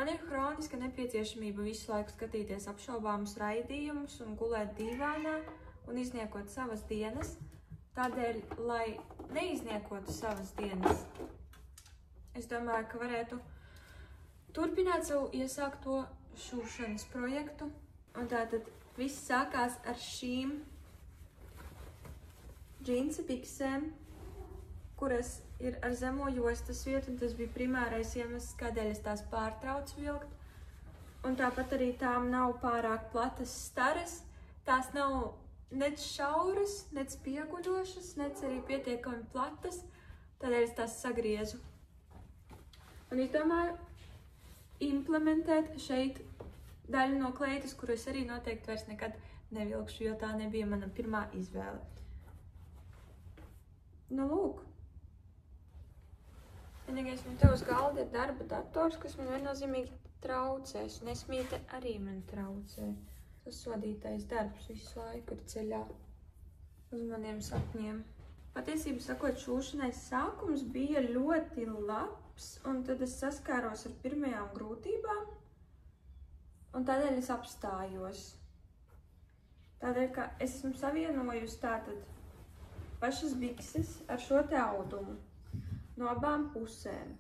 Man ir hroniska nepieciešamība visu laiku skatīties apšaubāmus raidījumus un gulēt dīvānā un izniekot savas dienas. Tādēļ, lai neizniekotu savas dienas, es domāju, ka varētu turpināt savu iesākto šūšanas projektu. Un tātad viss sākās ar šīm džinsa biksēm, kuras ir ar zemo jostas vietu, un tas bija primārais iemesls, kādēļ es tās pārtraucu vilkt. Un tāpat arī tām nav pārāk platas staras, tās nav nec šauras, nec pieguļošas, nec arī pietiekami platas, tādēļ es tās sagriezu. Un es domāju implementēt šeit daļu no kleitas, kuru es arī noteikti vairs nekad nevilkšu, jo tā nebija mana pirmā izvēle. Nu, lūk. Vienīgais man te uz galda ir darba dators, kas man viennozīmīgi traucēs, un esmīte arī man traucē. Tas sodītais darbs visu laiku ir ceļā uz maniem sapņiem. Patiesībā sakot, šūšanais sākums bija ļoti labs, un tad es saskāros ar pirmajām grūtībām, un tādēļ es apstājos. Tādēļ, ka es esmu savienojusi tātad pašas bikses ar šo te audumu no abām pusēm.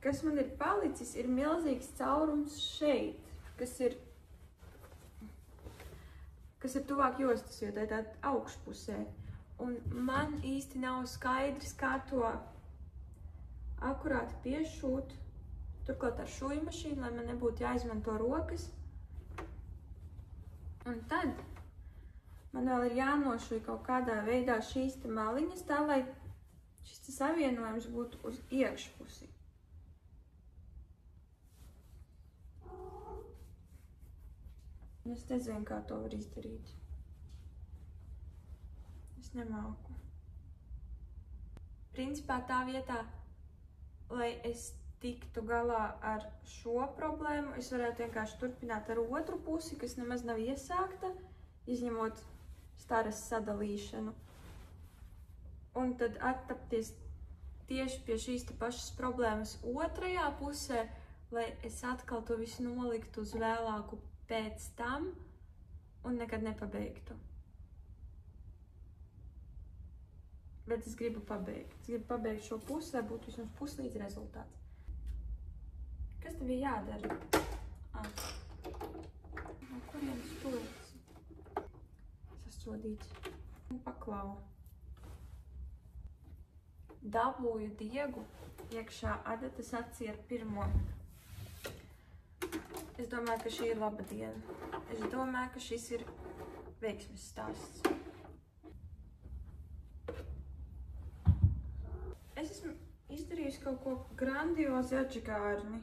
Kas man ir palicis, ir milzīgs caurums šeit, kas ir tuvāk jostas vietai, tātad augšpusē. Un man īsti nav skaidrs, kā to akurāti piešūt, turklāt ar šūju mašīnu, lai man nebūtu jāizmanto rokas. Un tad man vēl ir jānošuj kaut kādā veidā šīs te maliņas, tā lai šis te savienojums būtu uz iekšpusi. Un es nezinu, kā to var izdarīt. Es nemāku. Principā tā vietā, lai es tiktu galā ar šo problēmu, es varētu vienkārši turpināt ar otru pusi, kas nemaz nav iesākta, izņemot staras sadalīšanu. Un tad attapties tieši pie šīs te pašas problēmas otrajā pusē, lai es atkal to visu noliktu uz vēlāku pēc tam un nekad nepabeigtu. Bet es gribu pabeigt. Es gribu pabeigt šo pusi, lai būtu vismaz puslīdz rezultāts. Kas tev bija jādara? No kurienes tu esi? Sasodīts. Un paklau. Dabūju diegu iekšā Adatas acī ar pirmo. Es domāju, ka šī ir laba diena. Es domāju, ka šis ir veiksmes stāsts. Es esmu izdarījusi kaut ko grandiozi atžigārni.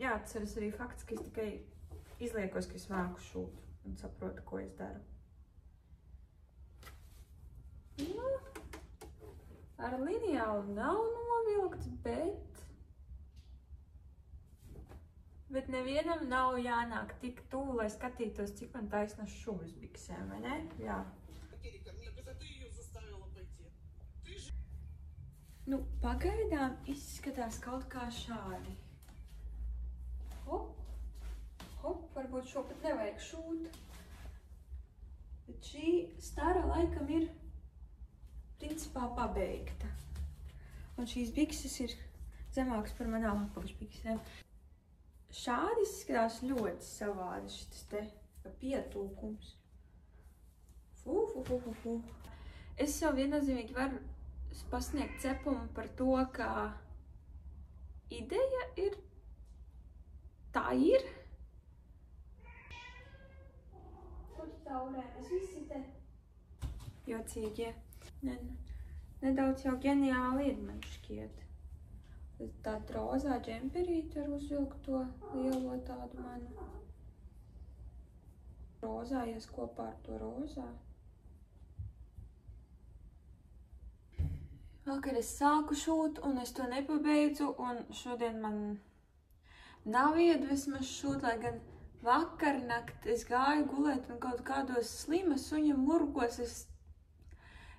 Jāatceras arī fakts, ka es tikai izliekos, ka es māku šūt un saprotu, ko es daru. Nu, ar lineālu nav novilkts, bet nevienam nav jānāk tik tuvu, lai skatītos, cik man taisnas šūvis biksēm, vai ne? Jā. Nu, pagaidām izskatās kaut kā šādi. Hop, hop, varbūt šo pat nevajag šūt. Bet šī stara laikam ir principā pabeigta. Un šīs bikses ir zemākas par manām apakšbiksēm. Šādi izskatās ļoti savādi šis te pietūkums. Es jau viennozīmīgi varu pasniegt cepumu par to, ka ideja ir, tā ir. Kur taurēnes visi te jocīgie. Nedaudz jau ģeniāli ir, man šķiet. Tāda rozā džemperīte ar uzvilkto lielo tādu manu. Rozā ies kopā ar to rozā. Vakar es sāku šūt, un es to nepabeidzu, un šodien man nav iedvesmas šūt, lai gan vakarnakt es gāju gulēt un kaut kādos slima suņa murgos es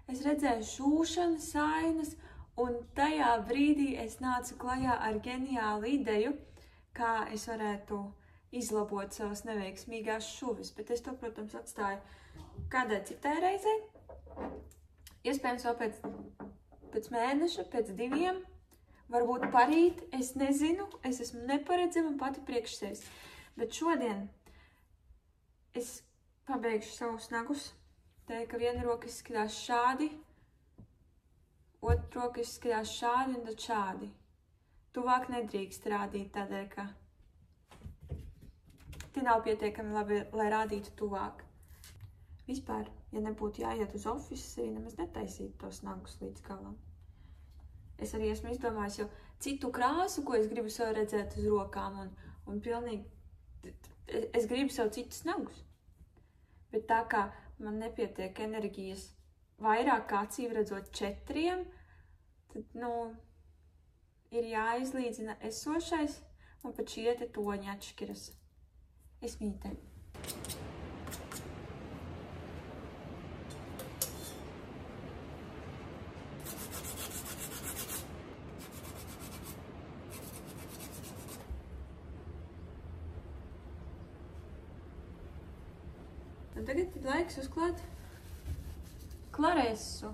redzēju šūšanas ainas, un tajā brīdī es nācu klajā ar ģeniālu ideju, kā es varētu izlabot savas neveiksmīgās šuvis, bet es to, protams, atstāju kādai citai reizei. Iespējams, vēl pēc mēneša, pēc 2, varbūt parīt, es nezinu, es esmu neparedzama pati priekš sevis. Bet šodien es pabeigšu savus nagus. Te, ka viena roka izskatās šādi, otra roka izskatās šādi un tad šādi. Tuvāk nedrīkst rādīt tādēļ, ka tie nav pietiekami labi, lai rādītu tuvāk. Vispār, ja nebūtu jāiet uz ofisu, arī nemaz netaisītu tos nagus līdz galam. Es arī esmu izdomājis jau citu krāsu, ko es gribu sev redzēt uz rokām, un pilnīgi, es gribu sev citus nagus. Bet tā kā man nepietiek enerģijas vairāk kā acīm redzot 4, tad, ir jāizlīdzina esošais, un pat šie te toņi atšķiras. Esmīte. Un tagad ir laiks uzklāt klaresu.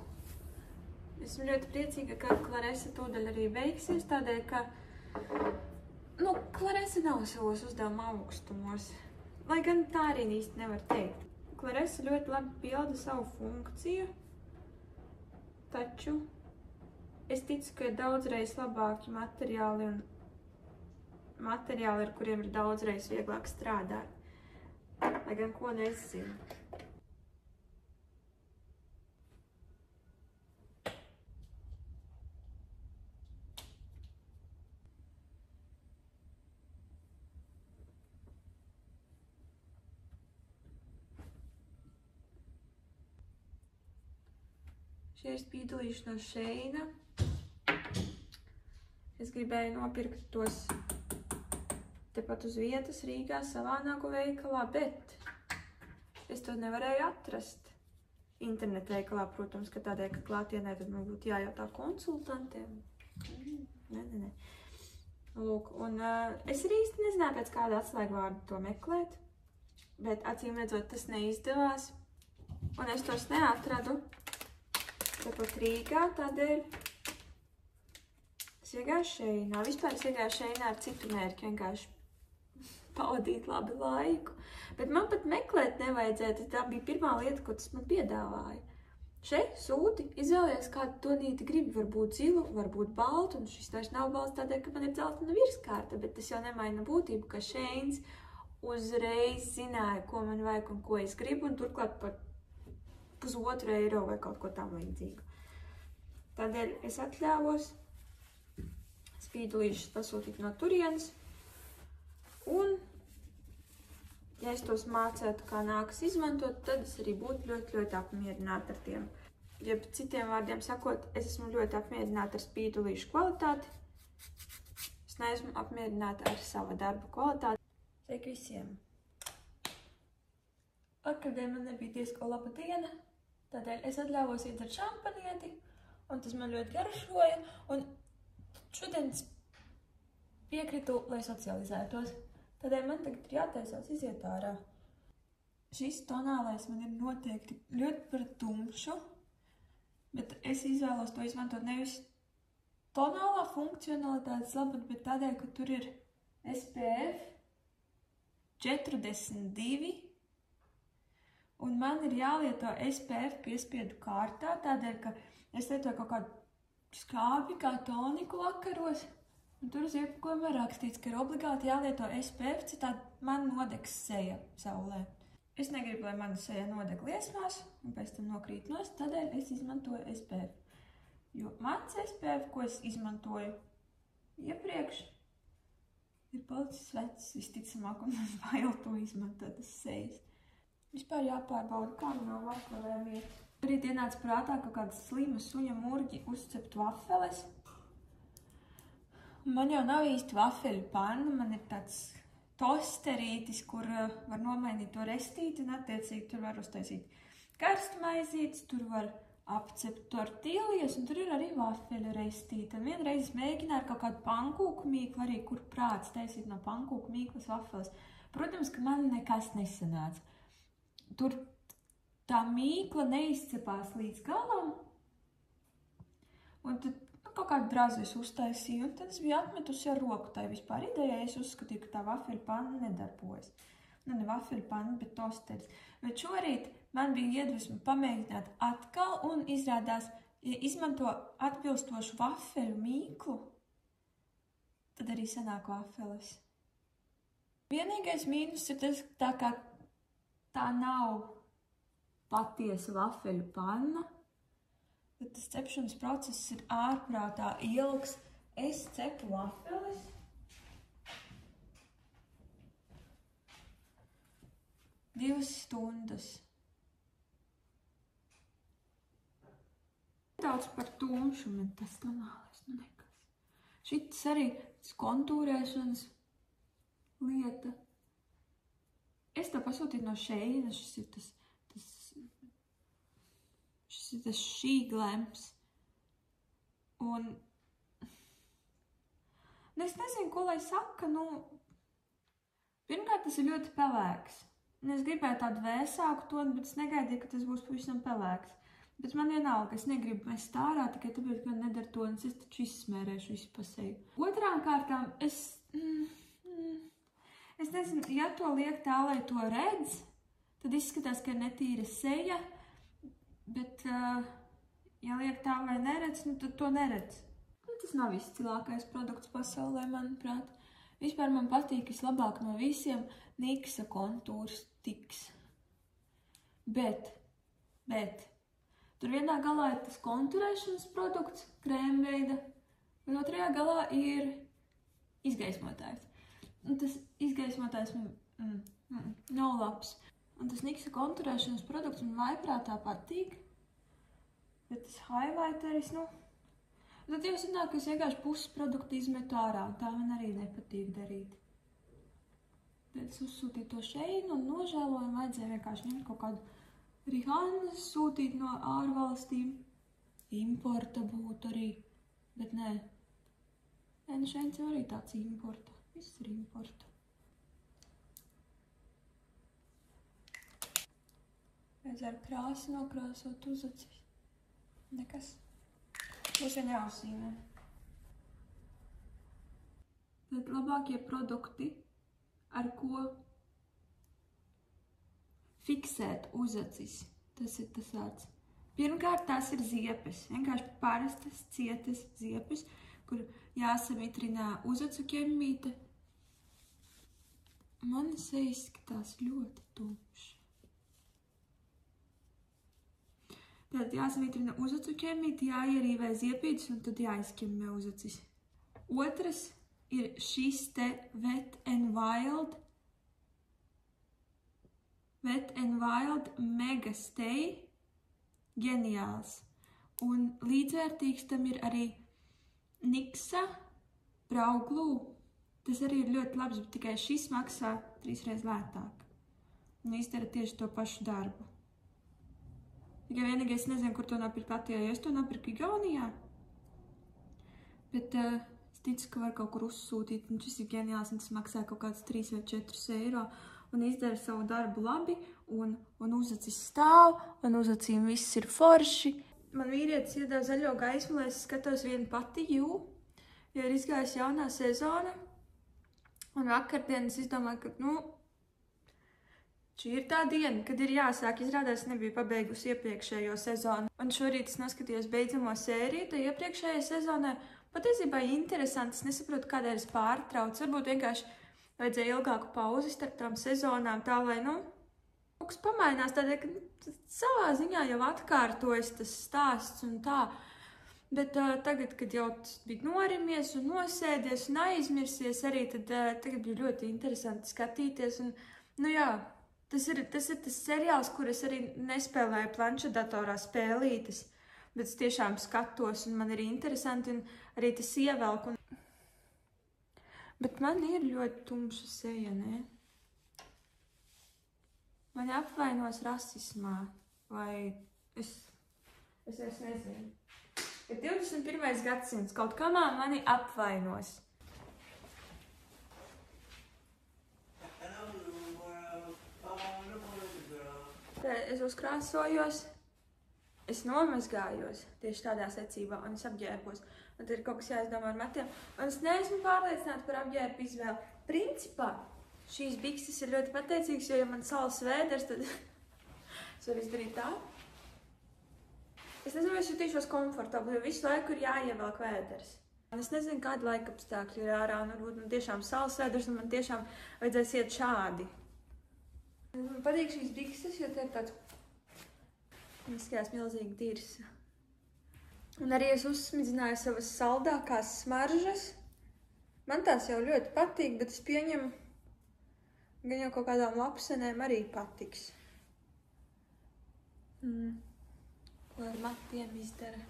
Esmu ļoti priecīga, ka klaresa tūdaļ arī beigsies, tādēļ, ka klaresa nav savos uzdevuma augstumos, lai gan tā arī īsti nevar teikt. Klaresa ļoti labi pilda savu funkciju, taču es ticu, ka ir daudzreiz labāki materiāli, ar kuriem ir daudzreiz vieglāk strādāt. Lai gan ko nezinu. Šie ir spīdulīši no Sheina. Es gribēju nopirkt tos tepat uz vietas Rīgā savā nagu veikalā, bet es to nevarēju atrast. Internetu veikalā, protams, ka tādēļ, ka klātienē tad man būtu jājautā konsultantiem. Nē. Lūk, un es arī īsti nezināju pēc kāda atslēgvārdu to meklēt, bet acīm redzot tas neizdevās, un es tos neatradu tepat Rīgā, tādēļ es iegāju Sheinā. Vispār es iegāju Sheinā ar citu mērķi, vienkārši pavadīt labi laiku. Bet man pat meklēt nevajadzētu, tā bija pirmā lieta, ko tas man piedāvāja. Šeit sūti, izvēlējies kādu tonīti gribi, varbūt zilu, varbūt baltu, un šis vairs nav balts tādēļ, ka man ir dzeltena virskārta, bet tas jau nemaina būtību, ka Sheins uzreiz zināja, ko man vajag un ko es gribu, un turklāt par €1,5 vai kaut ko tam līdzīgu. Tādēļ es atļāvos spīdulīšus pasūtīt no turienes, un, ja es tos mācētu, kā nākas izmantot, tad es arī būtu ļoti, ļoti apmierināta ar tiem. Jeb citiem vārdiem sakot, es esmu ļoti apmierināta ar spīdulīšu kvalitāti. Es neesmu apmierināta ar sava darba kvalitāti. Sveiki visiem! Vakardien man nebija diezko laba diena, tādēļ es atļāvos iet ar šampanieti, un tas man ļoti garšoja, un šodien es piekritu, lai socializētos. Tādēļ man tagad ir jātaisās iziet ārā. Šis tonālais man ir noteikti ļoti par tumšu, bet es izvēlos to izmantot nevis tonālā funkcionalitātes labad, bet tādēļ, ka tur ir SPF 42, un man ir jālieto SPF piespiedu kārtā, tādēļ, ka es lietoju kaut kādu skābi kā toniku vakaros, un tur uz iepakojuma rakstīts, ka ir obligāti jālieto SPF, citādi man nodegs seja saulē. Es negribu, lai mana seja nodeg liesmās, un pēc tam nokrīt nost, tādēļ es izmantoju SPF. Jo mans SPF, ko es izmantoju iepriekš, ir palicis vecs, visticamāk, un man bail to izmantot uz sejas. Vispār jāpārbauda, kā man nav vakarēm iet. Arī ienāca prātā kaut kādas slimas suņa murģi uzcept vafeles. Man jau nav īsti vafeļu panna, man ir tāds tosterītis, kur var nomainīt to restīti un attiecīgi tur var uztaisīt karstu maizītes, tur var apcept tortiljas un tur ir arī vafeļu restīti. Un vienreiz es mēģināju ar kaut kādu pankūku mīklu, arī kur prāts taisīt no pankūku mīklas vafeles. Protams, ka man nekas nesanāca. Tur tā mīkla neizcepās līdz galam un tad kaut kādu drazu es uztaisīju, un tad es biju atmetusi ar roku. Tā vispār ideja, es uzskatīju, ka tā vafeļu panna nedarbojas. Nu, ne vafeļu panna, bet tosteris. Bet šorīt man bija iedvesma pamēģināt atkal, un izrādās, ja izmanto atbilstošu vafeļu mīklu, tad arī sanāk vafeles. Vienīgais mīnus ir tas, tā kā tā nav patiesa vafeļu panna, bet tas cepšanas process ir ārprātā ilgs. Es cepu vafeles. Divas stundas. Daudz par tumšumu, bet tas tonālais, nu nekas. Šitas arī kontūrēšanas lieta. Es to pasūtīju no Sheina, šis ir tas šīglems. Un es nezinu, ko lai saka, pirmkārt tas ir ļoti pelēks. Es gribēju tādu vēsāku tonu, bet es negaidīju, ka tas būs pavisam pelēks. Bet man vienalga, es negribu mest ārā, tikai tāpēc, ka man nedara tonis, es taču izsmērēšu visu pa seju. Otrām kārtām, es nezinu, ja to liek tā, lai to redz, tad izskatās, ka ir netīra seja, bet, ja liek tā, lai neredz, tad to neredz. Tas nav izcilākais produkts pasaulē, manuprāt. Vispār man patīk vislabāk no visiem Niksa kontūrs tiks. Bet, tur vienā galā ir tas konturēšanas produkts, krēmveida, un otrajā galā ir izgaismotājs. Un tas izgaismotājs nav labs. Un tas Niksa konturēšanas produkts man vaiprātā patīk, bet tas highlighteris, tad jau sanāk, ka es vienkārši puses produktu izmetu ārā, un tā man arī nepatīk darīt. Tad es uzsūtīju to Sheinu un nožēloju, vajadzēja vienkārši ņemt kaut kādu Rihanna, sūtīt no ārvalstīm. Importa būtu arī, bet nē. Sheins jau arī tāds importa, viss ir importa. Es ar krāsi nokrāsot uzacis. Nekas. Būs vien jāuzzīmē. Bet labākie produkti, ar ko fiksēt uzacis, tas ir tas vārds. Pirmkārt, tās ir ziepes. Vienkārši parastas, cietas ziepes, kur jāsamitrinā uzacu ķemmīte. Man seja izskatās ļoti tumši. Tad jāsamitrina uzacu ķemmīti, jāierīvē ziepītes un tad jāizķemmē uzacis. Otrs ir šis te Wet n Wild Mega Stay. Ģeniāls. Un līdzvērtīgs tam ir arī Niksa Brow Glue. Tas arī ir ļoti labs, bet tikai šis maksā 3 reizes lētāk. Un izdara tieši to pašu darbu. Tikai vienīgais nezinu, kur to nopirkt Latvijā, jo es to nopirku Igaunijā. Bet es ticu, ka var kaut kur uzsūtīt, un šis ir ģeniāls, un tas maksā kaut kāds 3 vai 4 eiro, un izdara savu darbu labi, un uzacis stāv, un uzacīm viss ir forši. Man vīrietis iedeva zaļo gaismu, lai es skatos vienu pati jū, jo ir izgājis jaunā sezona, un vakardien es izdomāju, ka, šī ir tā diena, kad ir jāsāk. Izrādās, nebija pabeigusi iepriekšējo sezonu. Un šorīt es noskatījos beidzamo sēriju, tā iepriekšējai sezonai patiesībā interesanti. Es nesaprotu, kādēļ es pārtraucu. Varbūt vienkārši vajadzēja ilgāku pauzi starp tām sezonām, tā lai, kaut kas pamainās, tādēļ, ka savā ziņā jau atkārtojas tas stāsts un tā. Bet tagad, kad jau bija norimies un nosēdies un aizmirsies arī, tad tagad bija ļoti interesanti skatīties. Un, jā, Tas ir tas seriāls, kur es arī nespēlēju planšetdatorā spēlītes, bet es tiešām skatos un man ir interesanti un arī tas ievelk. Bet man ir ļoti tumša seja, ne? Mani apvainos rasismā, vai es nezinu. Ir 21. gadsimts, kaut kamā mani apvainos. Es uzkrāsojos, es nomazgājos tieši tādā secībā un es apģērbos. Un tad ir kaut kas jāizdomā ar matiem. Un es neesmu pārliecināta par apģērbu izvēli. Principā šīs bikses ir ļoti pateicīgas, jo ja man saules vēders, tad es varu izdarīt tā. Es nezinu, vai es jutīšos komfortabli, jo visu laiku ir jāievelk vēders. Un es nezinu, kāda laika apstākļi ir ārā, un varbūt man tiešām saules vēders, un man tiešām vajadzēs iet šādi. Man patīk šīs bikses, jo te ir tāds izskatās milzīgi dirsa. Un arī es uzsmidzināju savas saldākās smaržas. Man tās jau ļoti patīk, bet es pieņemu, gan jau kaut kādām lapsenēm arī patiks. Ko ar matiem izdara?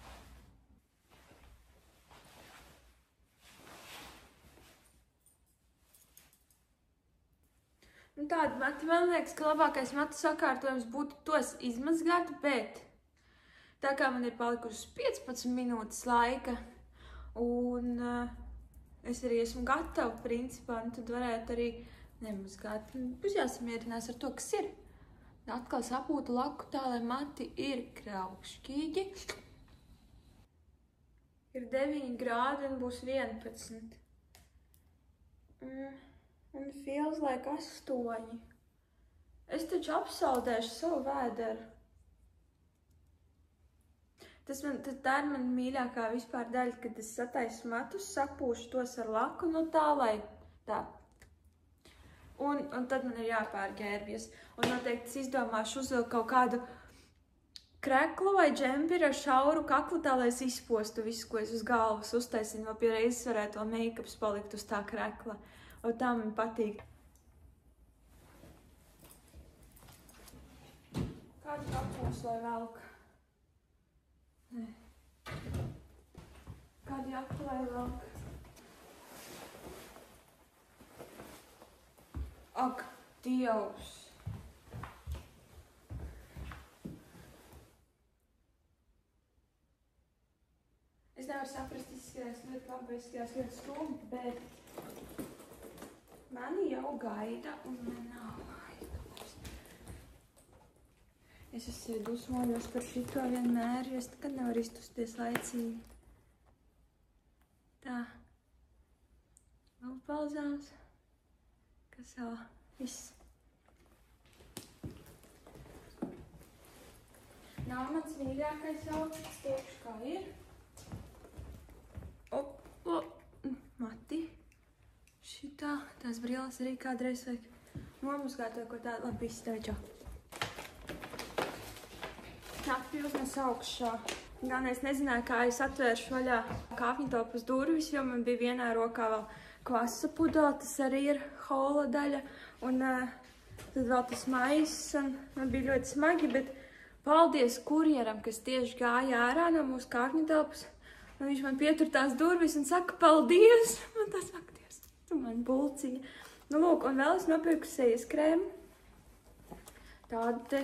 Tādi mati, man liekas, ka labākais matu sakārtojums būtu tos izmazgāt, bet tā kā man ir palikušas 15 minūtes laika un es arī esmu gatava, principā, un tad varētu arī nemazgāt. Būs jāsamierinās ar to, kas ir. Atkal sapūtu laku tā, lai mati ir kraukšķīgi. Ir 9 grādi un būs 11. Un feels like 8. Es taču apsaldēšu savu vēderu. Tā ir man mīļākā vispār daļa, kad es sataisu matus, sapūšu tos ar laku, no tā, lai tā. Un tad man ir jāpārģērbjas. Un noteikti es izdomāšu uzvilkt kaut kādu kreklu vai džempiri ar šauru kaklu, tā, lai es izpostu visu, ko es uz galvas uztaisinu, vēl pie reizes varētu vēl make-ups palikt uz tā krekla. Un tā man patīk. Kādu kapos lai velk? Nē. Kādu jaku lai velk? Ak, Dievs! Es nevaru saprast, izskatās ļoti labi, izskatās ļoti skumji, bet mani jau gaida un man nav aizdomās. Es esmu dusmojos par šito vienmēr, jo es nekad nevaru iztusties laicīgi. Tā. Vēl pauzās. Kas vēl? Viss. Nav mans mīļākais outfits, teikšu kā ir. Mati. Šitā, tās brilles arī kādreiz vajag nomazgāt vai ko tādu. Labi, izstāvi, čau. Atpilsnes augšā. Gan es nezināju, kā es atvēršu vaļā kāpņtelpas durvis, jo man bija vienā rokā vēl kvasa pudele, tas arī ir hola daļa. Un tad vēl tas maiss, un man bija ļoti smagi, bet paldies kurjeram, kas tieši gāja ārā no mūsu kāpņtelpas. Un viņš man pietur tās durvis un saka, paldies! Man tā saka, Dievs, tu man bulciņa. Nu, lūk, un vēl es nopirku sejas krēmu. Tādu te,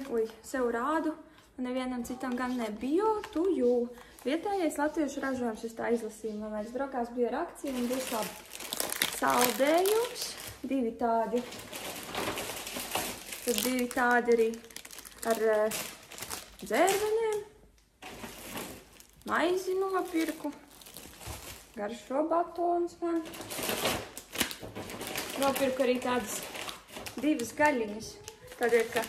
sev rādu. Un nevienam citam gan nebija, tu jū. Vietējais latviešu ražojums, es tā izlasīju. Man vairs braukās bija ar akciju un būs labi. Saldējums, 2 tādi. Tad 2 tādi arī ar dzērveniem. Maizi nopirku. Garšo batons man. Nopirku arī tādas 2 gaļiņas. Tādēļ, ka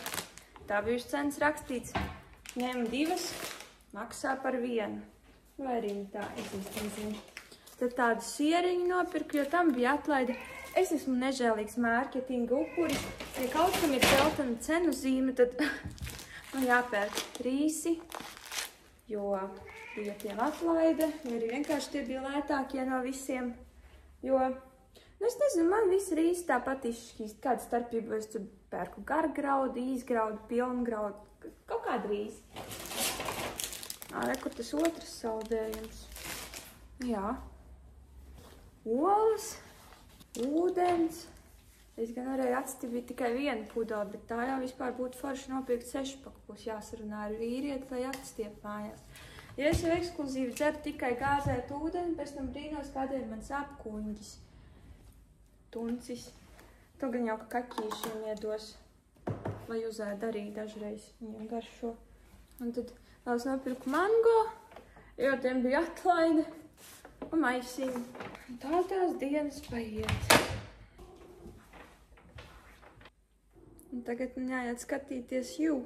tā bijuši cenas rakstīts. Ņem 2, maksā par 1. Vai arī tā, es nezinu. Tad tādu sieriņu nopirku, jo tam bija atlaide. Es esmu nežēlīgs mārketinga upuris. Ja kaut kam ir zeltaina cenu zīme, tad man jāpērk rīsi, jo bija tiem atlaide, vai arī vienkārši tie bija lētākie no visiem, jo Nu, es nezinu, man viss rīsi tāpat izšķīst. Kāda starpība, vai es tur pērku gargraudu, īsgraudu, pilngraudu, kaut kāda rīsi. Kur tas otrs saldējums? Jā. Olas, ūdens. Es gan varēju atstipīt tikai vienu pudeli, bet tā jau vispār būtu forši nopirkt 6-paku, būs jāsarunā ar vīrieti, lai atstiep mājās. Ja es jau ekskluzīvi dzeru tikai gāzētu ūdeni, pēc tam brīnos, kādēļ man sāp kuņģis. Tuncis. To gan jau kaķīšiem iedos, lai uzēd arī dažreiz viņam garšo. Un tad vēl es nopirku mango, jo tiem bija atlaide un maisiņi. Un tā tās dienas paiet. Un tagad man jāiet skatīties jū.